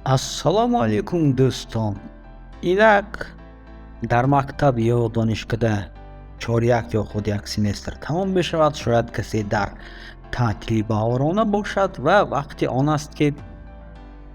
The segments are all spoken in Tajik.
Assalomu alaykum do'stim. Ilak дар мактаб ё донишгоҳда чоряк ё худ як семестр тамом мешавад. Шояд касе дар таътили баҳорона бошад ва вақти он аст ки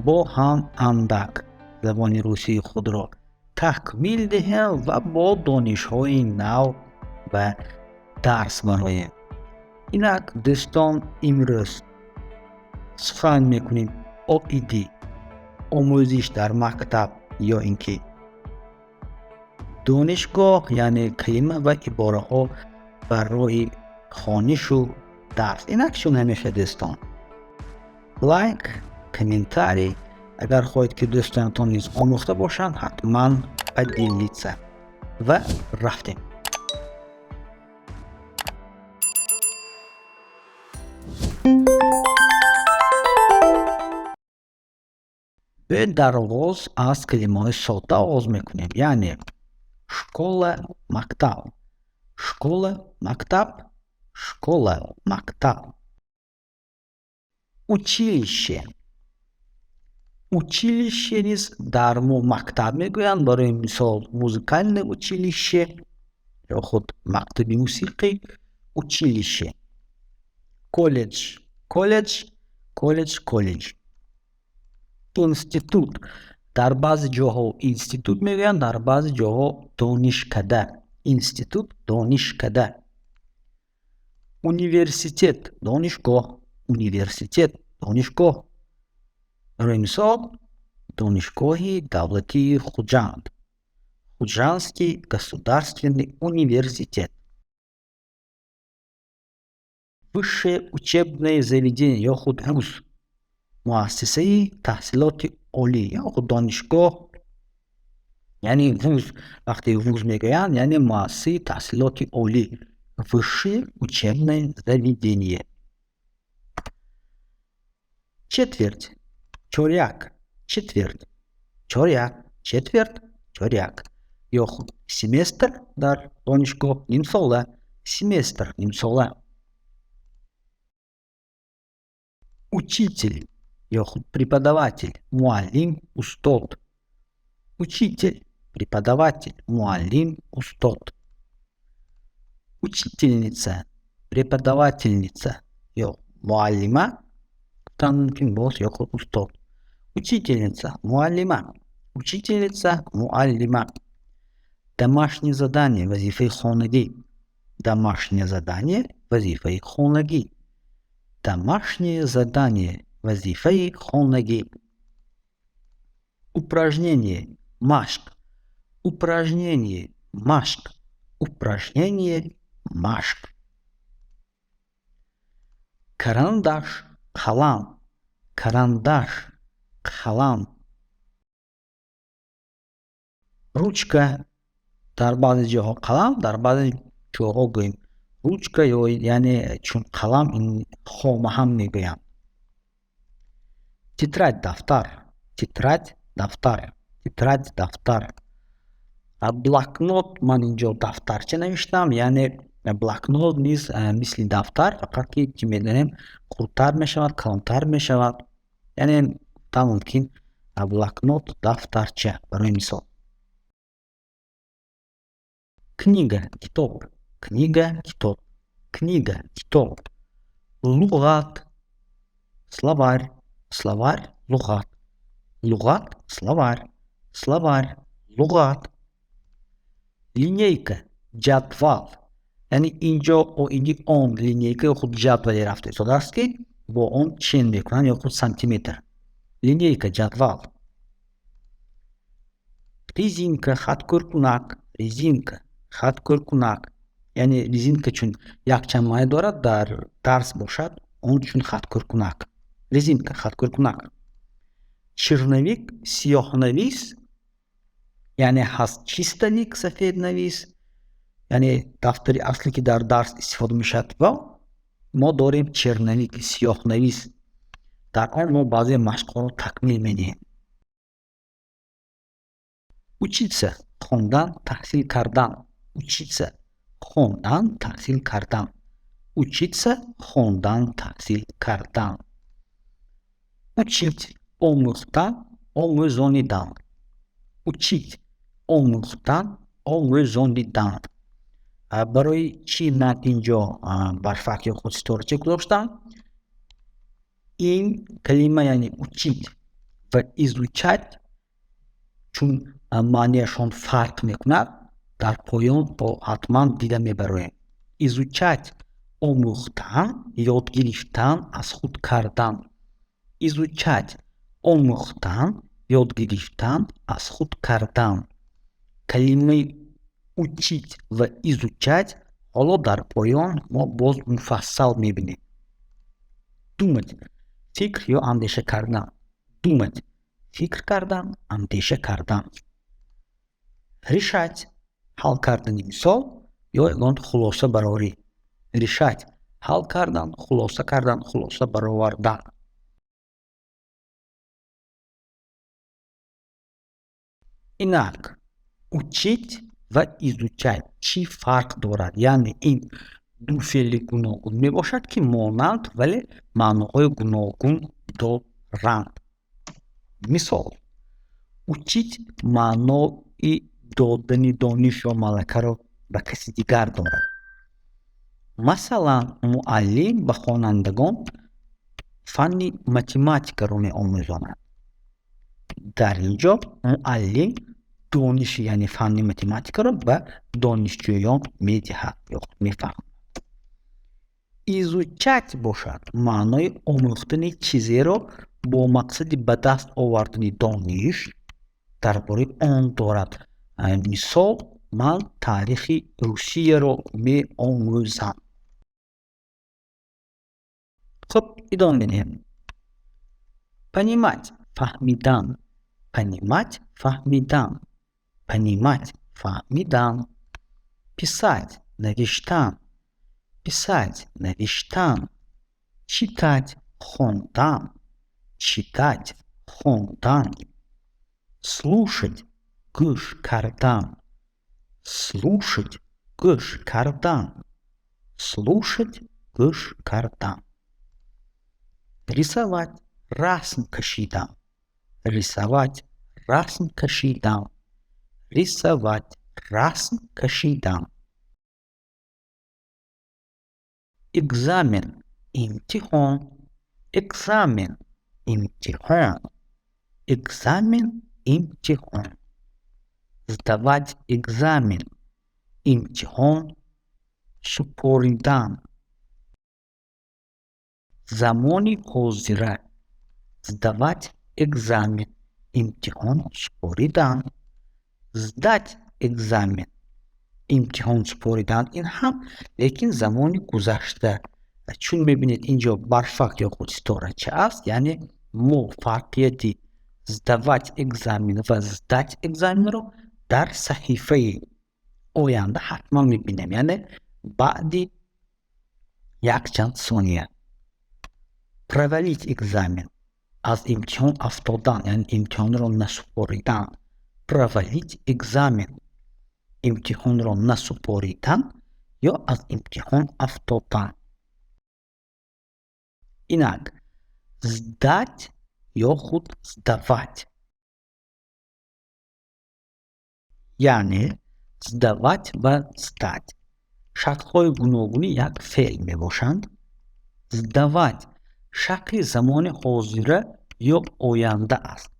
бо ҳам андак забони русии худро такмил диҳем ва бо донишҳои нав ба дарс бароем. Инак дӯстон, имрӯз сухан мекунем оиди омӯзиш дар мактаб ё ин ки донишгоҳ, яъне калима ва ибораҳо барои хонишу дарс. Инак чун ҳамеша дӯстон, лайк, комментарий, агар хоҳед ки дӯстонатон низ омӯхта бошанд, ҳатман поделиться. Ва рафтем. дар оғоз аз калимаҳои содда оғоз мекунем, яъне школа, мактаб, школа, мактаб, школа, мактаб. Училище, училище низ дар мо мактаб мегӯянд. Барои мисол музыкальное училище ё худ мактаби мусиқӣ, училище. Колледж, колледж, колледж, колледж. Институт, дар баъзе ҷоҳо институт мегӯянд, дар баъзе ҷоҳо донишкада. Институт, донишкада. Университет, донишгоҳ, университет, донишгоҳ. Барои мисол донишгоҳи давлатии Хуҷанд, Хуҷандский государственный университет. Высшее учебное заведение ё худ вуз, муассисаи таҳсилоти олӣ ё худ донишгоҳ, яъне вуз. Вақте вуз мегӯянд, яъне муассисаи таҳсилоти олӣ. Высшее учебное заведение. Четверть, чоряк, четверть, чоряк, четверть, чоряк. Ё худ семестр дар донишгоҳ, нимсола, семестр, нимсола. Учитель ё худ преподаватель, муаллим, устод. Учитель, преподаватель, муаллим, устод. Учительница, преподавательница ё муаллима, гуфтан мумкин боз ё худ устод. Учительница, муаллима, учительница, муаллима. Домашнее задание, вазифаи хонагӣ, домашнее задание, вазифаи хонагӣ. Домашнее задание, вазифаи хонагӣ. Упражнение, машқ, упражнение, машқ, упражнение, машқ. Карандаш, қалам, карандаш, қалам. Ручка, дар баъзе ҷоҳо қалам, дар баъзе ҷоҳо гӯем ручка ё яъне чун қалам ин хома ҳам мегӯям. Тетрадь, дафтар, тетрадь, дафтар, тетрадь, дафтар. Блокнот, ман инҷо дафтарча навиштам, яъне блокнот низ мисли дафтар, фақат ки чӣ медонем хурдтар мешавад, калонтар мешавад. Яъне гуфтан мумкин блокнот, дафтарча барои мисол. Книга, китоб, книга, китоб, книга, китоб. Луғат, словарь, словарь, луғат, луғат, словарь, словарь, луғат. Линейка, ҷадвал, яъне инҷо оиди он линейка ё худ ҷадвале рафта истодааст ки бо он чен мекунанд ё худ сантиметр. Линейка, ҷадвал. Резинка, хаткӯркунак, резинка, хаткӯркунак. Яъне резинка чун якчанд маъне дорад, дар дарс бошад, он чун хаткӯркунак. Резинка, хаткӯркунак. Чирновик, сиёҳнавис, яъне ҳаст чистовик, сафеднавис, яъне дафтари асле ки дар дарс истифода мешавад, ва мо дорем черновик, сиёҳнавис. Дар он мо баъзе машқҳоро такмил медиҳем. Учиться, хондан, таҳсил кардан. Учиться, хондан, таҳсил кардан. Учиться, хондан, таҳсил кардан. Учить, омӯхтан, آموزانیدن. учить آموختن آموزانیدن. برای چی من اینجا بر فک یا خود ستارچه گذاشتم؟ این کلمه یعنی учить و изучать چون معنیشان فرق میکند در پایان با حتما دیده میبریم. изучать آموختن، یاد گرفتن، از خود کردن. изучать آموختن، یاد گرفتن، از خود کردن. کلمه учить و изучать حالا در پایان ما باز مفصل میبینیم. думать فکر یا اندیشه کردن. думать فکر کردن، اندیشه کردن. решать حل کردن مثال یا اگه خلاصه برآوری. решать حل کردن، خلاصه کردن، خلاصه برآوردن. اینک учить و изучать چی فرق دارد؟ یعنی این دو فعل گوناگون می باشد که مانند ولی معناهای گوناگون دارند. مثال учить معنای دادن دانش یا ملکه را به کسی دیگر دارد. مثلا معلم به خوانندگان فن متماتیکا را می آموزاند. در اینجا معلم دانش یعنی فن متماتیکا را به دانشجویان می دهد یا می فهمد. изучать باشد معنای آموختن چیزی را با مقصد به دست آوردن دانش درباره آن دارد. مثال من تاریخ روسیه را می آموزم. خب ادامه بدهیم. понимать فهمیدن. понимать فهمیدن. понимать فهمیدن. писать نوشتن. писать نوشتن. читать خواندن. читать خواندن. слушать گوش کردن. слушать گوش کردن. слушать گوش کردن. рисовать رسم کشیدن. рисовать رسم کشیدن. рисовать رسم کشیدن. экзамен امتحان. экзамен امتحان. экзамен امتحان. сдавать экзамен امتحان سپردن. زمان حاضره сдавать экзамен امتحان سپردن. сдать экзамен امتحان سپردن. این هم لیکن زمان گذشته. چون ببینید اینجا برفک یا خود ستارچه است یعنی ما فرقیت сдавать экзамен و сдать экзамен رو در صحیفه آینده حتما میبینیم یعنی بعد یک چند ثانیه. провалить экзамен از امتحان افتادن یعنی امتحان رو نسپردن. провалить экзамен امتحان رو نسپردن یا از امتحان افتادن. اینک сдать یا خود сдавать یعنی сдавать و сдать شکل‌های گوناگونی یک فعل می باشند. сдавать شکل زمان حاضره یا آینده است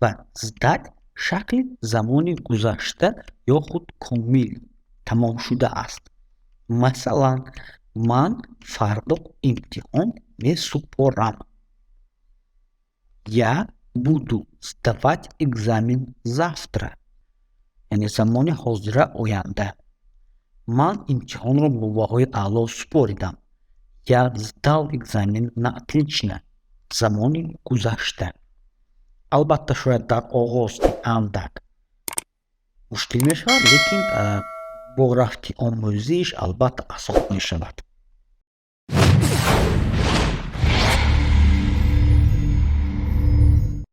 و сдать شکل زمان گذشته یا خود کامل تمام شده است. مثلا من فردا امتحان می سپارم. Я буду сдавать экзамен завтра. یعنی زمان حاضر آینده. من امتحان رو با بهای اعلا سپردم. Я сдал экзамен на отлично. زمان گذشته. البته شاید در آغاز اندک مشکل می شود لیکن با رفت آموزش البته آسان می شود.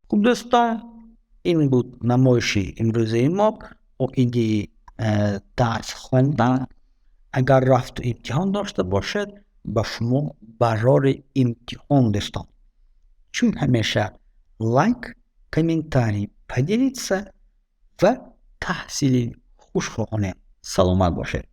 خب دوستان این بود نمایش امروزه ما با ایده درس خواندن. اگر رفت امتحان داشته باشد با شما برای امتحان دوستان چون همیشه لایک комментарий, поделиться و تحصیلی خوشخواهانه سلامت باشید.